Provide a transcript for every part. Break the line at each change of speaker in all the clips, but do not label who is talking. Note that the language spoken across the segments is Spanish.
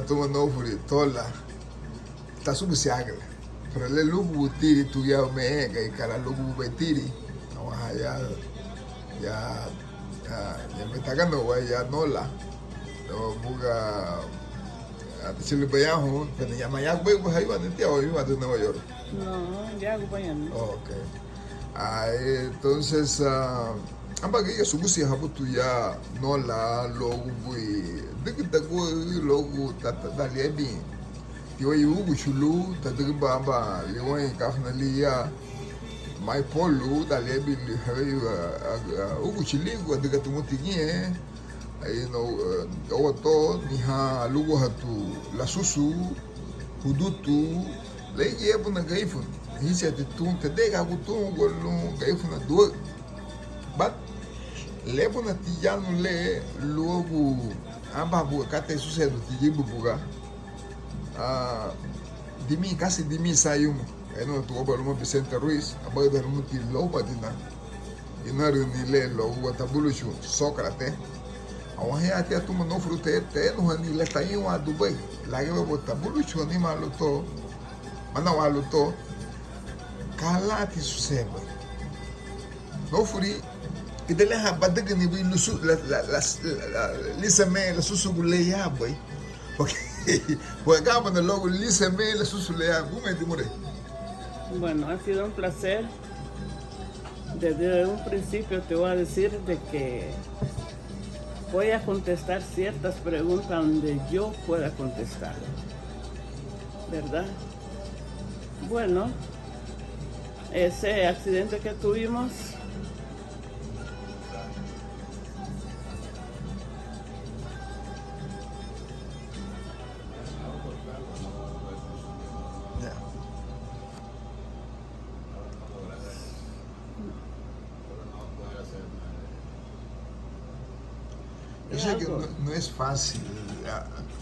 Tuma no furi tola ta sugu siagla pero le lugu tiri tu ya me ga kala lugu betiri awa ya me tagando wa ya nola o buga sili bayahu pero ya mayak boy bo haywa de tio iba de Nueva York.
No, ya hago bayan.
Okay. Entonces amba que sugu si habutu ya nola logu bui de go logu dalibi tio yugu chulu tadriba amba liwan kafna liya mai polu dalibi ugu chiligu de tumutinye oto niha lugu hatu la susu hudutu leye buna gaifun hisia tun tedega gutun golun gaifuna do but lebuna tijanu le logu amba bu kate sucedo tijibu buga dimi kasi dimi sayum eno to obaluma Vicente Ruiz abaga muti loba dina inaru ni le logu watabuluchu Sócrates awahe atia tuma no frute te no ni le tayo a Dubai la gebe watabuluchu ni maluto mana waluto kalati suseba no furi idele ha badag ni bi lusu la lisame la susu guleya boy okay pues acabamos de logo lisame la susu leya gume dimure.
Bueno, ha sido un placer. Desde un principio te voy a decir de que voy a contestar ciertas preguntas donde yo pueda contestar, ¿verdad? Bueno, ese accidente que tuvimos,
Yo sé que no es fácil.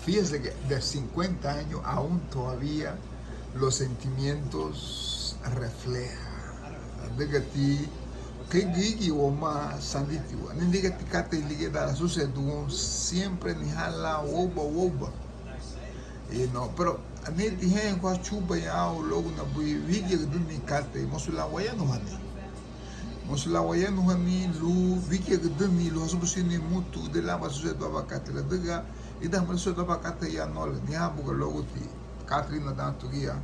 Fíjese que de 50 años aún todavía los sentimientos reflejan. De que ti, que gigi o más sanditiwa. Ni diga ti kate ligue da sucedo siempre ni jala woba. Y no, pero ni dije en kwa chuba ya o logo na bui vigi que ni kate mosula waya no hani. Mosula waya no hani lu vigi que ni lu hasu busini mutu de la sucedo abakate la diga e da mal sucedo abakate ya no ni ha buga logo ti Katrina dantu gia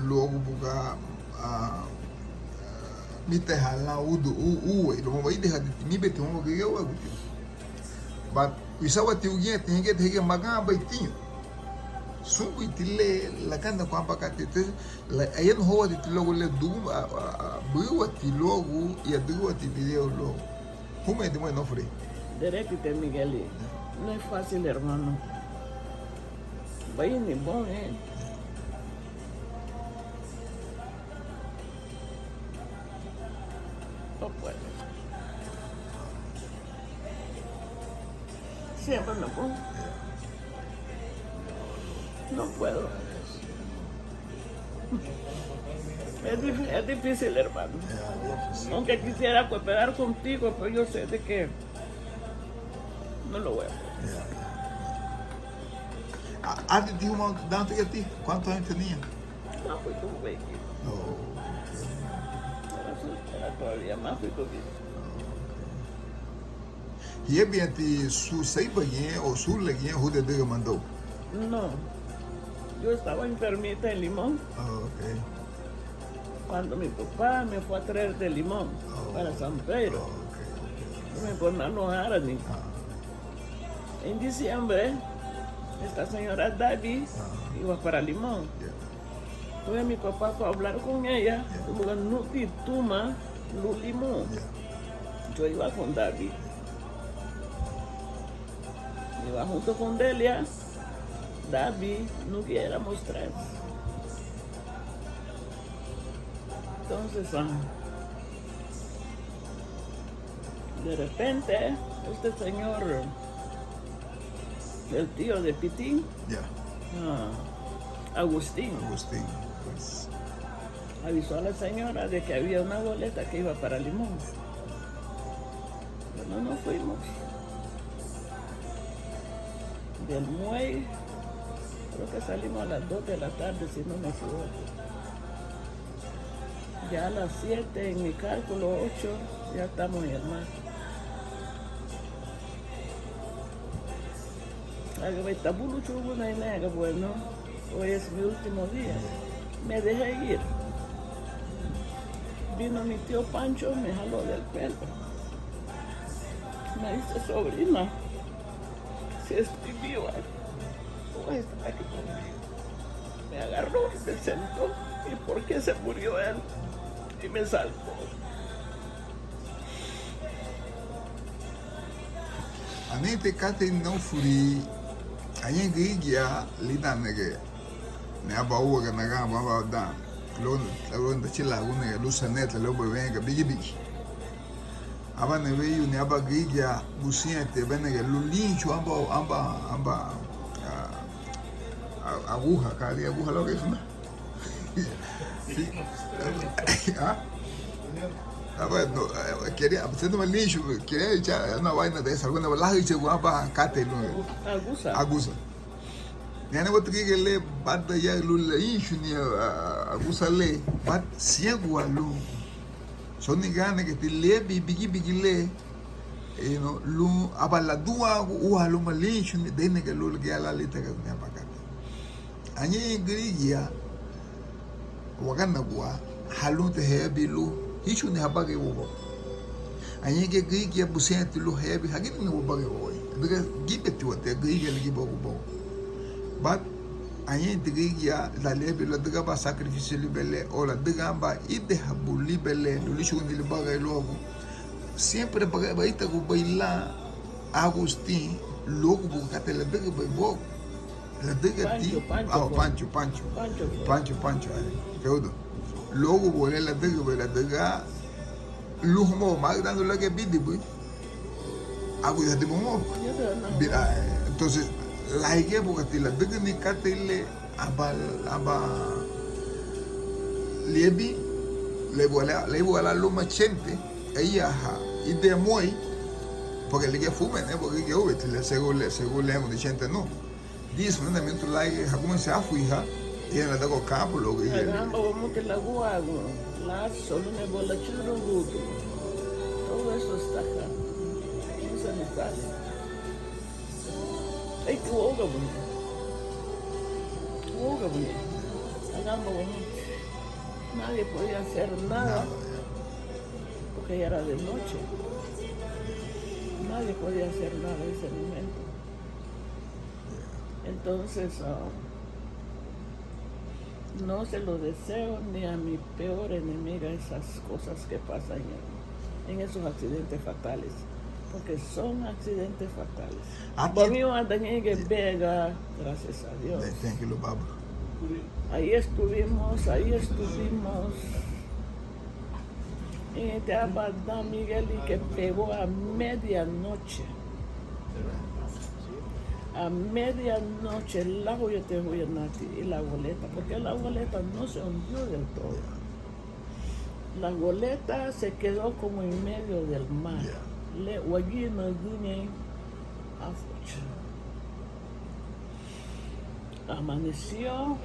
logo buga mite hala udu uwe lo mo ide hadi mi bete mo ge yo guti but isawa ti ugie tinge maga baitinho suku itile la kanda kwa mpaka tete la ayen ho di logo le du buwa ti logo ya du ti video logo como é de mo no fre
derechite Miguel, no es fácil, hermano. Vaya ni bon, No puedo. Siempre no puedo. No puedo. Es difícil, hermano. Aunque quisiera cooperar contigo, pero yo sé de que no lo voy a hacer.
Antes de uma dante que ti, quantos anos tinha?
No, fui con baby. Era todavía más, fui con baby.
E bien ti su sei banhe o su leguinha o de mandou.
No, yo estaba enfermita en Limón
Okay.
cuando mi papá me fue a traer de Limón para San Pedro. Me ponían Arani. En diciembre, esta señora Davi iba para Limón. Entonces mi papá fue a hablar con ella, luego no tituma, no Limón. Yo iba con Davi. Iba junto con Delia, Davi, no quiera mostrar. Entonces, de repente, este señor, el tío de Pitín, Agustín,
pues.
avisó a la señora de que había una boleta que iba para Limón. Pero no nos fuimos. Del muelle que salimos a las 2 de la tarde, si no me equivoco. Ya a las 7, en mi cálculo 8, ya estamos en el mar. Bueno, hoy es mi último día. Me dejé ir. Vino mi tío Pancho, me jaló del pelo. Me dice, sobrina, si estoy viva, tú vas a estar aquí conmigo. Me agarró y me sentó. ¿Y por qué se murió él? Y me salvó.
Anete kate no furi. Ayen gigia lida nege. Ne aba uwa ga naga ba da. Lo nda chila une lusa net lo be venga bigi bigi. Aba ne veio ne aba gigia busiente benege lulincho amba aguja, cali aguja lo que es una. Sí. ¿Ah? Bueno, quería, haciéndome el lixo, quería echar una vaina de esa, alguna verdad, y se guapa, cate, agusa. Ya no voy a tener que leer, bata ya, el lixo, ni agusa le, bat, ciego a lu. Son ni ganas que te lee, bigi le, lu, abaladua, lu malixo, ni de que lu, que a la lista que me apacate. Añe grilla, wagana gua, halu te hebi lu. Hicho ni habage wo. Anye ke gi ke busen ti lo hebi hagin ni wo bage wo. Daga gibe ti wote gi ke gi bo bo. But anye ti gi ya la lebe lo daga ba sacrifice li belle o la daga ba ide habu li belle lo li shundi li bage lo go. Siempre bage ba ita go baila Agustín logo bu kate la daga ba bo. La daga ti Pancho. Feudo. Logo vuelve la daga lujo más grande lo que pide pues hago ya te pongo entonces la idea porque la daga ni catele aba lebi le vuela lo machente ella y de muy porque le que fume porque que obviamente según le hemos dicho no dice fundamento la que como se afuija y en la dago campo lo que
caramba, vamos que la guagua, la solo me bola chulo gusto. Todo eso está acá. No se me sale. Hay que hoga, bueno. Caramba, bueno. Nadie podía hacer nada. Porque ya era de noche. Nadie podía hacer nada en ese momento. Entonces, no se lo deseo ni a mi peor enemiga esas cosas que pasan en esos accidentes fatales, porque son accidentes fatales. Por mí andan en Vega, gracias a Dios.
Tranquilo, papá.
Ahí estuvimos en este abad Miguel y que pegó a medianoche. A medianoche el lago yo te voy a nati y la goleta, porque la goleta no se hundió del todo. La goleta se quedó como en medio del mar. Le oí no duñe amaneció,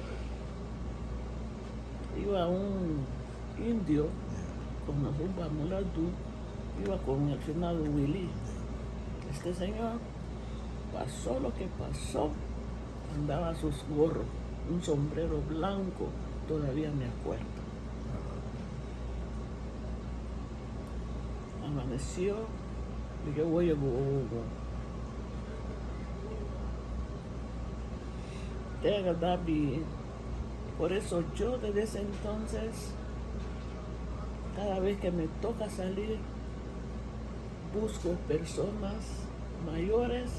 iba un indio con una rumba muladú, iba con el finado Willy. Este señor pasó lo que pasó, andaba sus gorros, un sombrero blanco, todavía me acuerdo. Amaneció y yo voy a por eso yo desde ese entonces, cada vez que me toca salir, busco personas mayores.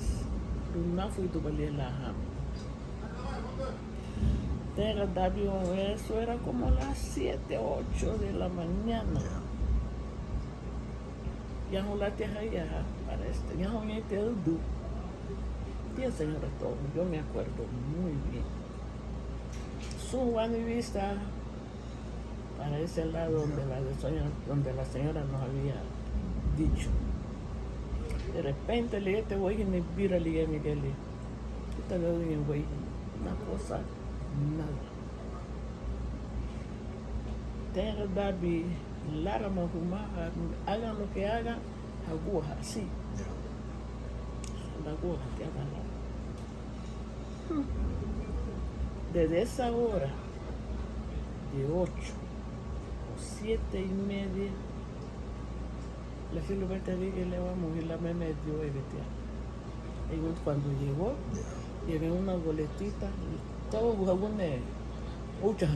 Eso era como las 7, 8 de la mañana. Ya no la tierra para este, ya no me entiendo. Y señora todo, yo me acuerdo muy bien. Subo a mi vista para ese lado donde la señora nos había dicho. De repente le dije, voy a me vira, le dije, Miguel, esta le doy en güey, una cosa pasar nada. Tengan David, Lara Mahuma, hagan lo que hagan, aguja, sí. La aguja te agarra. Desde esa hora, de 8 o 7:30, la filometa dije que le vamos y la me metió y cuando llegó, llevé una boletita y todo alguna muchas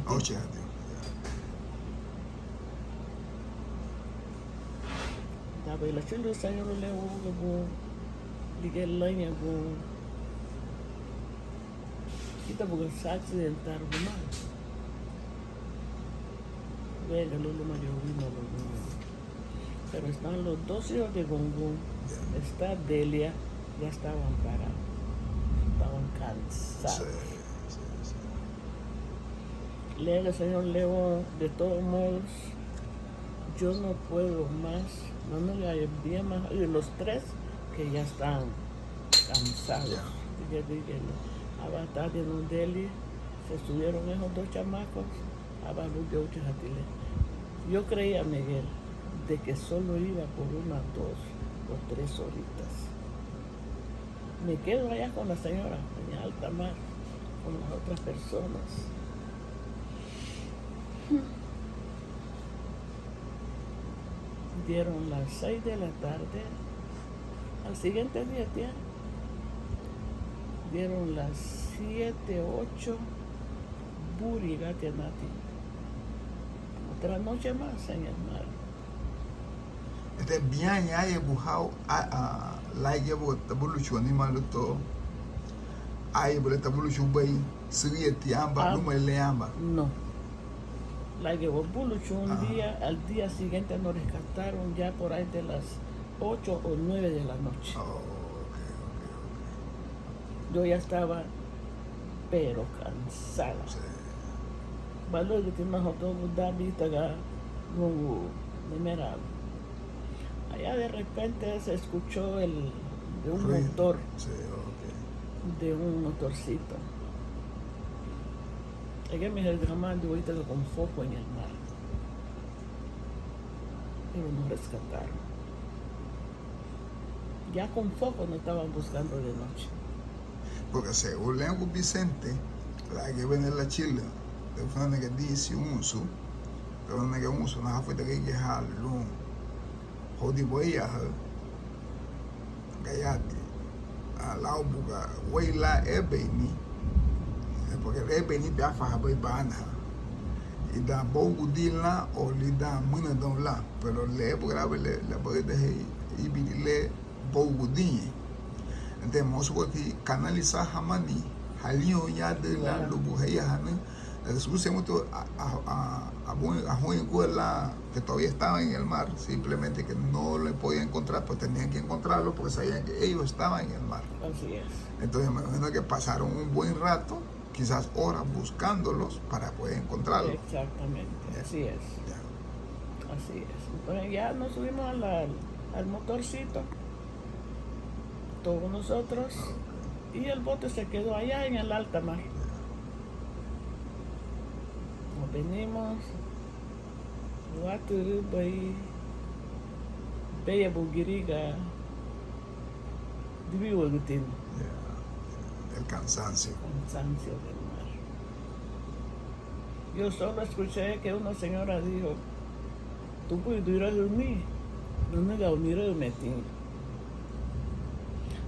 la chile señor le hubo dije leña con kita bukan accidental rumah venga lo mayor vino pero están los 2 hijos de Gongún, está Delia, ya estaban parados, estaban cansados. Le señor León, de todos modos, yo no puedo más, no le hay bien más, y los 3 que ya están cansados. Dije, ahora tarde en Delhi, se estuvieron esos 2 chamacos, ahora los de 8 jatiles. Yo creía, Miguel, de que solo iba por unas 2 o 3 horitas. Me quedo allá con la señora, en alta mar, con las otras personas. Dieron las 6 de la tarde, al siguiente día, tía, dieron las 7, 8, Burigatianati. Otra noche más en el mar.
Este bien ya he buscado la evolución animal todo. Hay evolución bay, sigue tiamba, no me leamba.
No. La evolución un día, al día siguiente nos rescataron ya por ahí de las 8 o 9 de la noche. Yo ya estaba, pero cansada. Valor que tiene más autobús David taga no me allá de repente se escuchó de un motor, de un motorcito. Ella me reclamando ahorita con foco en el mar, pero nos rescataron. Ya con foco nos estaban buscando de noche.
Porque según Lengo Vicente, la que viene la Chile, de una que dice un uso, pero una que uso, no fue de que jalón. Hodi boya gayati alau buga waila ebeni porque ebeni be afa habai bana ida bogu dilla o lida muna don la pero le bugra le boy de ibile bogu di ente moso que canalizar hamani halio ya de la lubu heya hana se mucho a Juan que todavía estaban en el mar, simplemente que no le podían encontrar, pues tenían que encontrarlo porque sabían que ellos estaban en el mar.
Así es.
Entonces me imagino que pasaron un buen rato, quizás horas buscándolos para poder encontrarlos.
Exactamente, así es. Así es. Entonces ya nos subimos al motorcito, todos nosotros, y el bote se quedó allá en el alta mar. Nos venimos, Waturu Bay, Bella Bugiriga, Diviwugutin.
El cansancio.
Cansancio del mar. Yo solo escuché que una señora dijo, tú puedes ir a dormir, no me voy a unir a meter.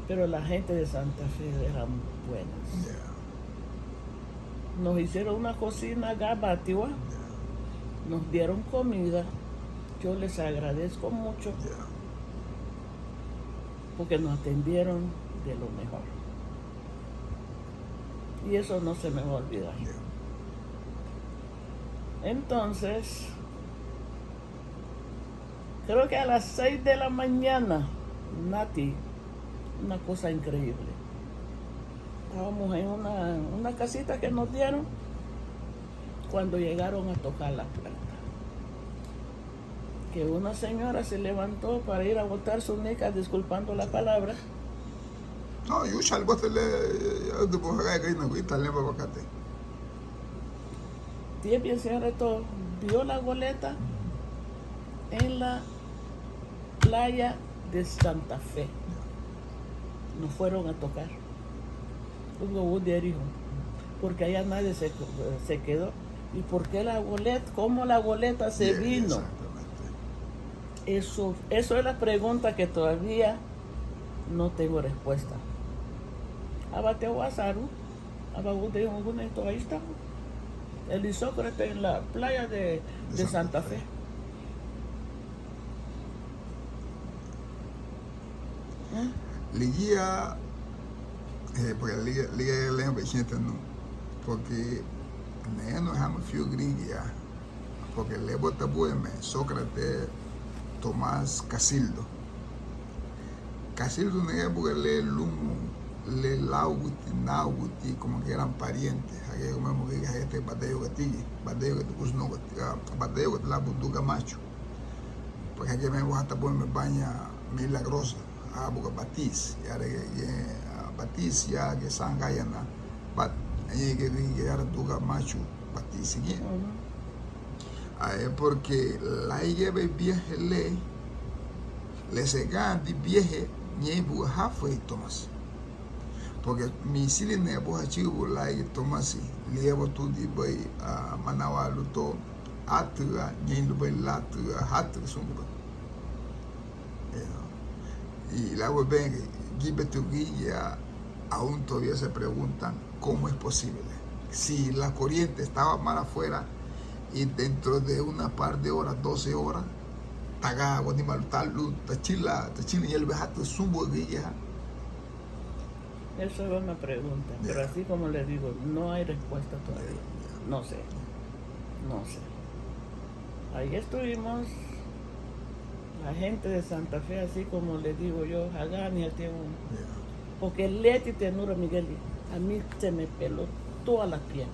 Pero la gente de Santa Fe eran buenas. Nos hicieron una cocina gabativa, nos dieron comida, yo les agradezco mucho porque nos atendieron de lo mejor. Y eso no se me va a olvidar. Entonces, creo que a las 6 de la mañana, Nati, una cosa increíble. Estábamos en una casita que nos dieron cuando llegaron a tocar la puerta. Que una señora se levantó para ir a botar su nica, disculpando la palabra,
No, yo salgo hasta de Bojaga y no está en Bacate.
Tiene bien cierto, vio la goleta en la playa de Santa Fe. Nos fueron a tocar. Hubo un diario, porque allá nadie se quedó. ¿Y por qué la goleta? ¿Cómo la goleta se vino? Eso es la pregunta que todavía no tengo respuesta. Abateo Azaru, Abagudeo Guneto, ahí está. El Isócrates en la playa de Santa Fe.
Ligia, porque liga lembra gente no, porque no dejamos fio gringa, porque le bota bueme Sócrates, Tomás Casildo no es porque le lumo, le lauti, nauti, como que eran parientes, aquí como que este bateo que te puso no, bateo que te la bunduca macho, porque aquí me voy hasta ponerme baña milagrosa. Porque Batis, ya Batis ya que sangayana, bat, ahí que era tuga macho, Batis y porque la lleve viaje le se gana viaje ni buja fue Tomás, porque mi sili ne buja chivo la Tomás le llevo tu di boy a Manawa luto atuga ni lu boy la tu hatu sumba. Y la vuelven, Guía, aún todavía se preguntan cómo es posible. Si la corriente estaba mal afuera y dentro de una par de horas, 12 horas, taga, guanimal, tal, tachila, y el bejato sumbo guía.
Eso es una pregunta, pero así como le digo, no hay respuesta todavía. No sé. Ahí estuvimos. La gente de Santa Fe, así como le digo yo, Hagani, porque el Leti Tenura Miguel, a mí se me peló toda la piel.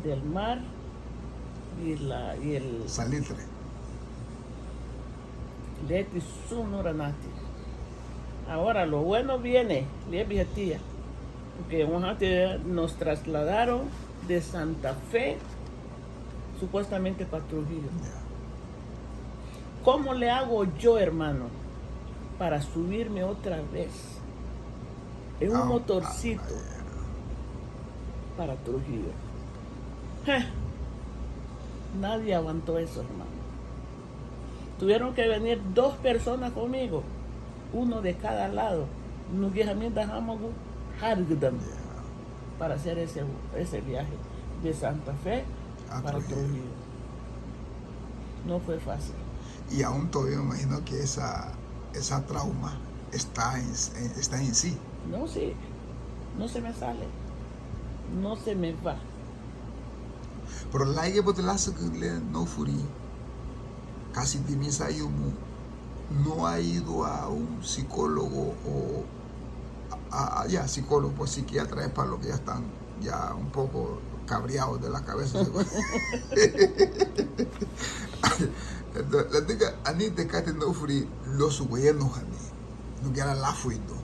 Del mar y el
salitre.
Leti Sunuranati. Ahora lo bueno viene, tía, porque nos trasladaron de Santa Fe supuestamente para Trujillo. ¿Cómo le hago yo, hermano, para subirme otra vez en un motorcito para Trujillo? Nadie aguantó eso, hermano. Tuvieron que venir 2 personas conmigo, uno de cada lado, para hacer ese viaje de Santa Fe para Trujillo. No fue fácil.
Y aún todavía me imagino que esa trauma está en sí.
No, sí. No se me sale. No se me va.
Pero la que botelazo que le no furí. Casi de mis ayumu no ha ido a un psicólogo o psicólogo, pues psiquiatra es para los que ya están ya un poco cabreados de la cabeza. La diga, ani te cate no furi los buenos a mí, no quiera la fuido.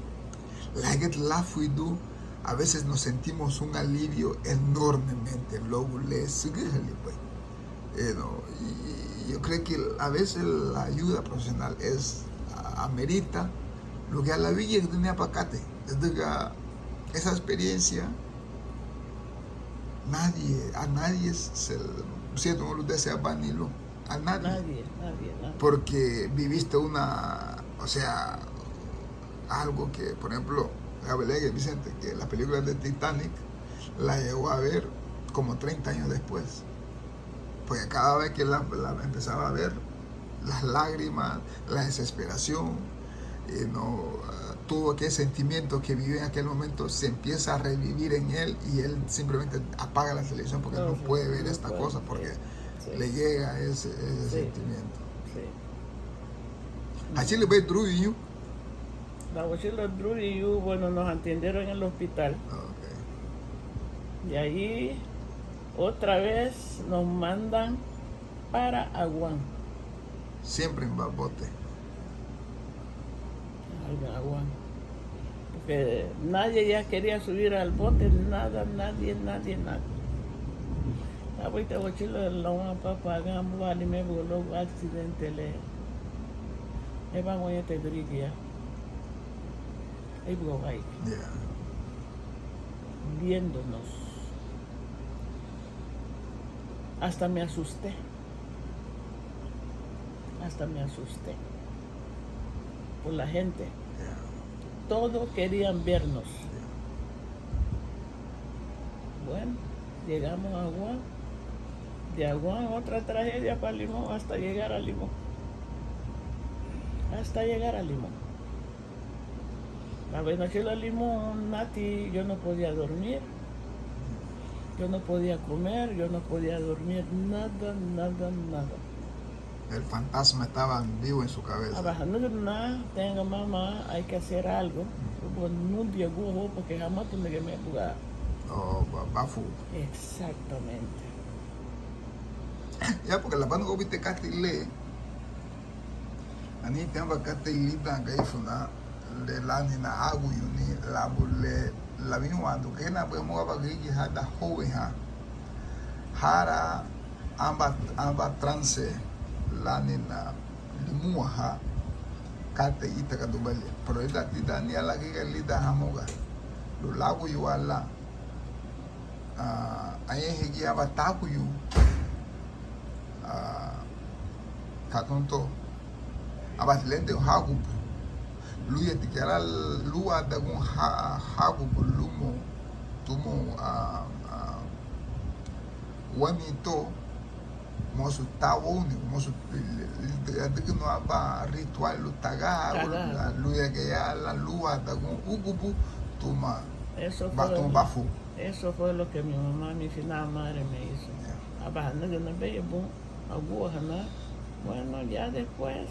La gente la fuido, a veces nos sentimos un alivio enormemente. Luego le sigue pues. Y yo creo que a veces la ayuda profesional amerita lo que a la villa que tenía pacate. Esa experiencia a nadie se siento no lo desea vanilo a nadie. Porque viviste algo que, por ejemplo, Gabriel Vicente, que la película de Titanic la llegó a ver como 30 años después, porque cada vez que la empezaba a ver, las lágrimas, la desesperación, todo aquel sentimiento que vivió en aquel momento se empieza a revivir en él, y él simplemente apaga la televisión porque no puede ver esta cosa, porque le llega ese sentimiento. ¿A Chile ve Trujillo?
La mochila Trujillo, bueno, nos atendieron en el hospital. Y ahí otra vez nos mandan para Aguán.
Siempre en Babote.
en agua. Porque nadie ya quería subir al bote, nada. Ahorita voy a la una papa, hagamos vale, me voló accidente, le van a te drigia. Ahí voy ahí,
Yeah.
viéndonos. Hasta me asusté. Por la gente.
Yeah.
Todos querían vernos.
Yeah.
Bueno, llegamos a Aguán. De Aguán, otra tragedia para Limón, hasta llegar a Limón. La vez noche a Limón, Nati, yo no podía dormir. Yo no podía comer, yo no podía dormir, nada.
El fantasma estaba vivo en su cabeza.
Abajando de nada, tenga mamá, hay que hacer algo. Pues no llegó porque jamás tuve que me jugar.
Oh, bafu.
Exactamente.
Ya, porque la pano viste Castile. Ani tiamba Castile tan que ifuna le lani na agu yuni la bulle la misma do que na pues mo ba que hada joven ha. Hara amba trance lani na limua ha kate ita ka dubale. Pero ita ni ala que lita hamoga. Lo lago yu ala. Aye hegi aba taku yu. Tatonto abatlente hagu luya tikara lua dagun hagu lumo tumo wamito mosu tawoni mosu no aba ritual lutaga luya que ya la lua dagun ugubu tuma baton bafu.
Eso fue lo que mi mamá, mi final madre me hizo. Abajando de una bella aguja, bueno, ya después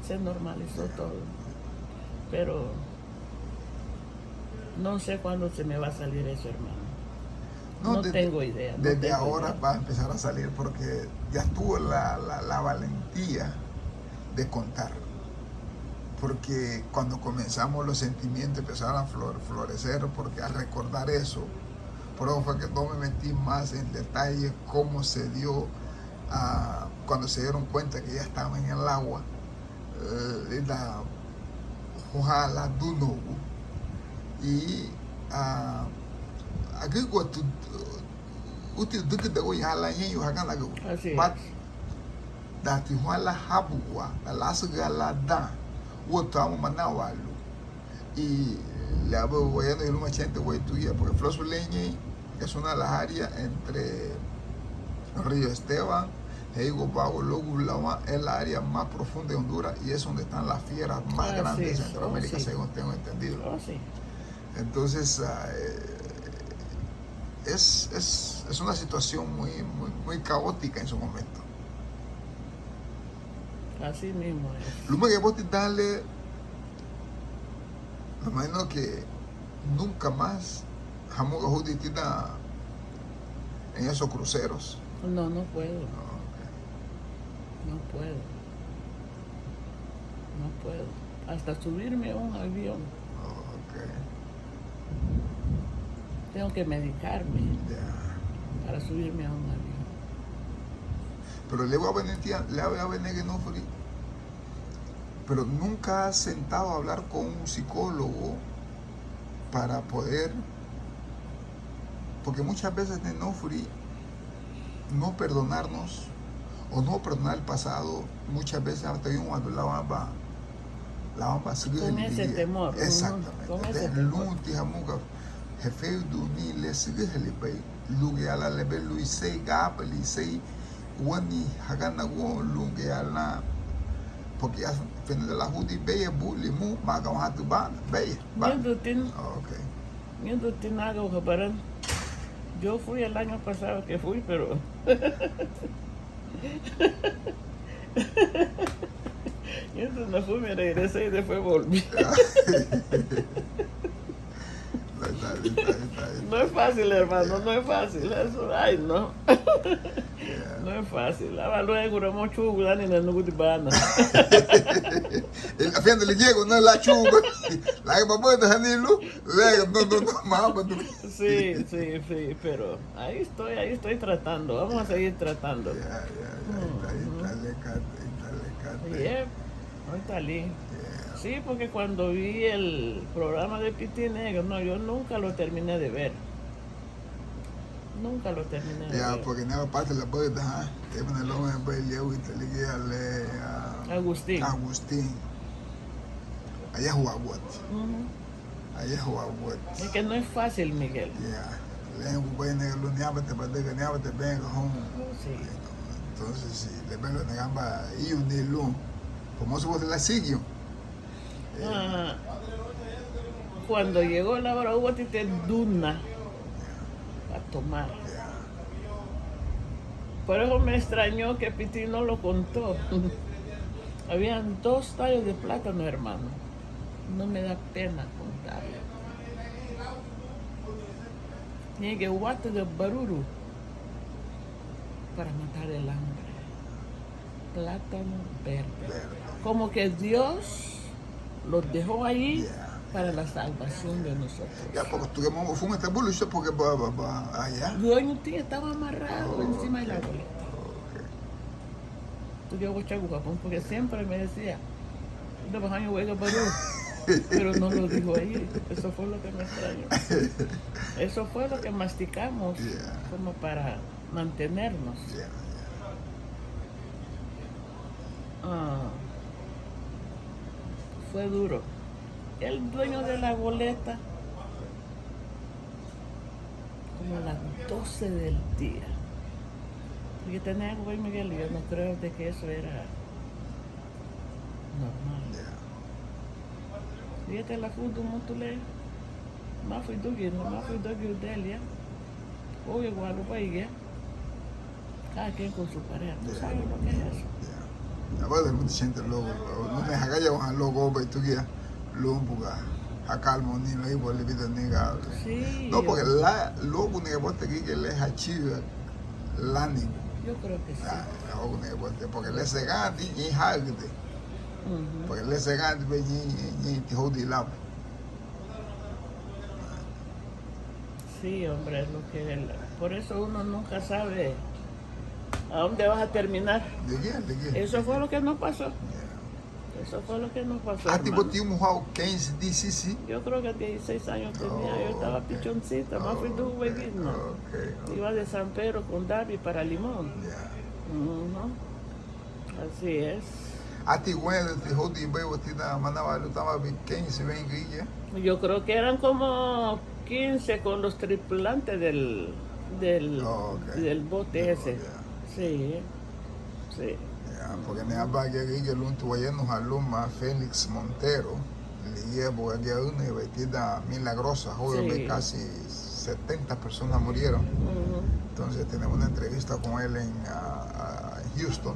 se normalizó todo. Pero no sé cuándo se me va a salir eso, hermano. No tengo idea.
Desde ahora va a empezar a salir porque ya tuvo la valentía de contar. Porque cuando comenzamos los sentimientos empezaron a florecer, porque al recordar eso, por eso fue que no me metí más en detalle cómo se dio cuando se dieron cuenta que ya estaban en el agua. La duno y aquí cuando usted te voy a la niña hagan la da tijuana habua la la da otro manawalu y le hago voy a ir un machete voy tuya porque Floso Leñe es una de las áreas entre Río Esteban Heigo Pago Logulawa es la área más profunda de Honduras y es donde están las fieras más grandes de Centroamérica, según tengo entendido. Entonces es una situación muy caótica en su momento.
Así mismo es.
Lo que vos te dale, me imagino que nunca más Jamuga Juditina en esos cruceros.
No puedo. No puedo. Hasta subirme a un avión. Tengo que medicarme para subirme a un avión.
Pero le voy a venir que no fui. Pero nunca has sentado a hablar con un psicólogo para poder, porque muchas veces de no free, no perdonarnos o no perdonar el pasado, muchas veces hasta cuando la vamos a seguir
con ese temor.
Exactamente.
Con ese temor.
Jefe Duni le sigue el pay, lugue a la level Luisei Gapel y sei Wani Hagana Won lugue a la porque ya fin de la Judi Beye Bulimu Magawatuban Beye.
Yo fui el año pasado que fui, pero y entonces me fui, me regresé y después volví. No es fácil, hermano, no es fácil. Eso, ay, no. No es fácil. La luego, era mucho, ni en el nuevo de bana.
El afiante le llego, no la chuga. La que papá de Janilo, no, mamá.
Sí, pero ahí estoy tratando. Vamos a seguir tratando. Yep, ahorita ali. Sí, porque cuando vi el programa de Piti Negro, no, yo nunca lo terminé de ver. Nunca lo terminé de ver.
Porque nada parte la puerta, que me lo voy a ver y le a
Agustín.
Allá jugaba Allá jugaba
Es que no es fácil, Miguel.
Le voy a negar lo niábate para que niábate venga home.
Sí.
Entonces, si le ven lo negamba y un hilo, como se puede la siguió.
Cuando llegó la hora hubo tite duna a tomar. Por eso me extrañó que Piti no lo contó. Habían 2 tallos de plátano, hermano. No me da pena contarlo. Tiene que guate de baruru para matar el hambre. Plátano verde. Como que Dios los dejó ahí para la salvación de nosotros.
Ya, porque tú que me fumas este bulo, porque allá.
Dueño tío estaba amarrado encima del árbol. Tú yo voy a Japón porque siempre me decía, no vas a ir a Barú. Pero no lo dijo ahí. Eso fue lo que me extrañó. Eso fue lo que masticamos como para mantenernos. Fue duro. El dueño de la boleta, como a las 12 del día. Porque tenía que ver, Miguel, y yo no creo de que eso era normal. Fíjate la foto motule, más fui dogi Delia, o igual lo paigué. Cada quien con su pareja. ¿Tú sabes lo que es eso?
Ahora mucha gente loco, no me haga ya un loco, pero tú ya lumbuga, acalmo ni lo iba a levitar ni gado.
Sí.
No, porque la loco ni que bote aquí que le hachiva lani.
Yo creo que sí.
Loco ni que bote, porque le se gana y hagde. Porque le se gana y te jode la.
Sí, hombre, es lo que él. Por eso uno nunca sabe a dónde vas a terminar.
¿De qué?
Eso fue lo que nos pasó. Eso fue lo que nos pasó.
Tipo, tinha un juego 15, 16.
Yo creo que 16 años tenía. Yo estaba pichoncita, más fui de un huevito. Iba de San Pedro con Darby para Limón. Así es.
Ati bueno, te jodí, veo, te da manaba, estaba 15, 20 ya.
Yo creo que eran como 15 con los tripulantes del bote ese. Sí.
Porque en el barrio aquí el último ayer nos alumna Félix Montero, le llevo aquí a una vestida milagrosa, joven, casi 70 personas murieron. Entonces tenemos una entrevista con él en Houston.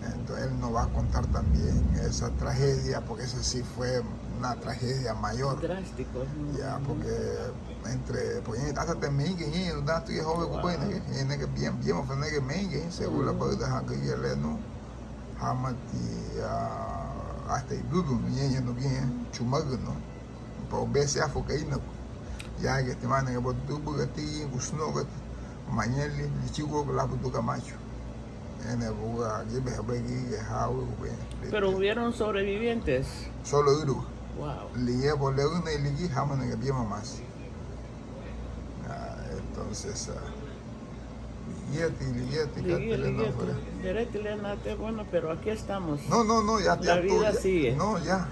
Entonces él nos va a contar también esa tragedia, porque esa sí fue una tragedia mayor.
Drástico.
Ya, porque hasta te mengen, no da tu joven bueno, que bien fue que mengen, según la verdad que él no, hamati hasta el gugu, no bien, chumago, no, por veces afocaína, ya que te mandan que por tu bugatti, usno, mañana el chico que la puto camacho.
Pero hubieron sobrevivientes.
Solo duro.
Wow.
Le llevo leuna y le dije, jamás que bien más. Entonces,
bueno, pero aquí estamos.
No, ya.
La vida sigue.
No, ya,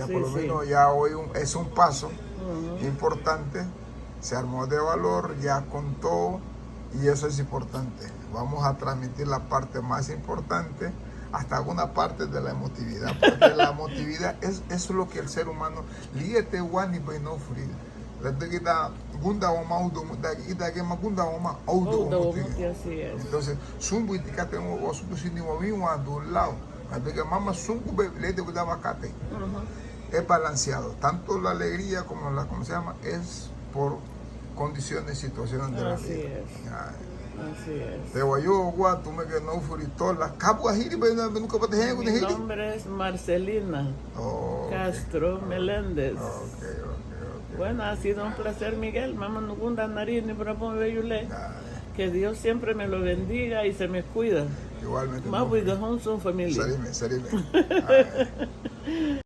Sí,
por lo menos ya hoy es un paso importante. Se armó de valor, ya contó, y eso es importante. Vamos a transmitir la parte más importante, hasta alguna parte de la emotividad, porque la emotividad es lo que el ser humano liete wani by no free. La de kita gunda o maudo da que magunda o ma audo. Entonces, sumbu itika tengo o sumbu sini mo viwa do lado. La de que mama sumbu le de bacate. Es balanceado, tanto la alegría como la, ¿cómo se llama? Es por condiciones y situaciones de la
Así
vida.
es.
Ay.
Así es.
Te voy yo, guato, me que no furitola. Capo ahí, nunca te dejen con
Mi
el
nombre es Marcelina Castro Meléndez.
Ok.
Bueno, ha sido un placer, Miguel. Mamá no gunda nariz ni propongo beyule. Que Dios siempre me lo bendiga y se me cuida.
Igualmente.
Más voy a familia.
Salime. Ay.